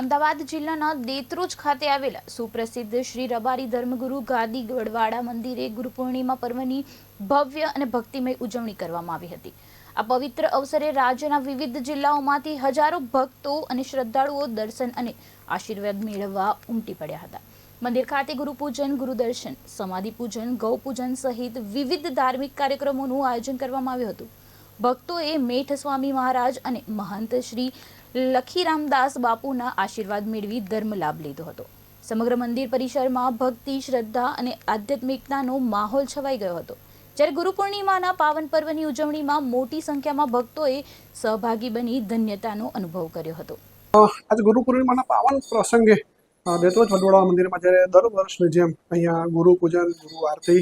અમદાવાદ જિલ્લાના દેત્રોજ ખાતે આવેલા સુપ્રસિદ્ધ શ્રી રબારી ધર્મગુરુ ગાદી ગઢવાડા મંદિરે ગુરુ પૂર્ણિમા પર્વની ભવ્ય અને ભક્તિમય ઉજવણી કરવામાં આવી હતી। આ પવિત્ર અવસરે રાજ્યના વિવિધ જિલ્લાઓમાંથી હજારો ભક્તો અને શ્રદ્ધાળુઓ દર્શન અને આશીર્વાદ મેળવવા ઉમટી પડ્યા હતા। મંદિર ખાતે ગુરુપૂજન, ગુરુદર્શન, સમાધિ પૂજન, ગૌ પૂજન સહિત વિવિધ ધાર્મિક કાર્યક્રમોનું આયોજન કરવામાં આવ્યું હતું। ભક્તોએ મેઠ સ્વામી મહારાજ અને મહંત શ્રી લખીરામદાસ બાપુના આશીર્વાદ મેળવી ધર્મ લાભ લીધો હતો। સમગ્ર મંદિર પરિસરમાં ભક્તિ, શ્રદ્ધા અને આધ્યાત્મિકતાનો માહોલ છવાઈ ગયો હતો। જ્યારે ગુરુ પૂર્ણિમાના પાવન પર્વની ઉજવણીમાં મોટી સંખ્યામાં ભક્તોએ સહભાગી બની ધન્યતાનો અનુભવ કર્યો હતો। आज गुरु पूर्णिमाના પાવન પ્રસંગે દેત્રોજ વડવાળા મંદિરમાં જ્યારે દર વર્ષની જેમ અહીંયા ગુરુ પૂજન, ગુરુ આરતી,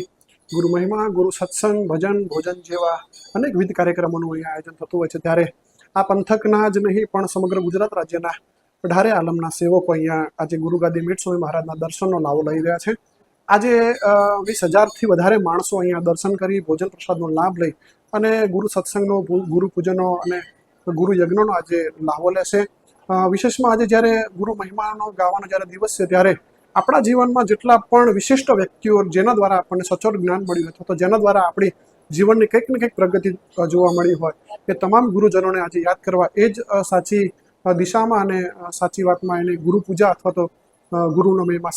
ગુરુ મહિમા, ગુરુ સત્સંગ, ભજન, ભોજન જેવા અનેકવિધ કાર્યક્રમોનું અહીંયા આયોજન થતું હોય છે। ત્યારે આ પંથકના જ નહીં પણ સમગ્ર ગુજરાત રાજ્યના અઢારે આલમના સેવકો અહીંયા આજે ગુરુગાદી મીઠ સ્વામી મહારાજના દર્શનનો લાવો લઈ રહ્યા છે। આજે 20,000થી વધારે માણસો અહીંયા દર્શન કરી ભોજન પ્રસાદનો લાભ લઈ અને ગુરુ સત્સંગનો, ગુરુ પૂજનનો અને ગુરુ યજ્ઞનો આજે લાવો લેશે। વિશેષમાં આજે જ્યારે ગુરુ મહિમાનો ગાવાનો જ્યારે દિવસ છે ત્યારે આપણા જીવનમાં જેટલા પણ વિશિષ્ટ વ્યક્તિઓ જેના દ્વારા આપણને સચોટ જ્ઞાન મળ્યું અથવા તો જેના દ્વારા આપણી જીવનની કંઈક ને કંઈક પ્રગતિ જોવા મળી હોય એ તમામ ગુરુજનોને આજે યાદ કરવા એ જ સાચી દિશામાં અને સાચી વાતમાં એને ગુરુ પૂજા અથવા તો ગુરુનો મહિમા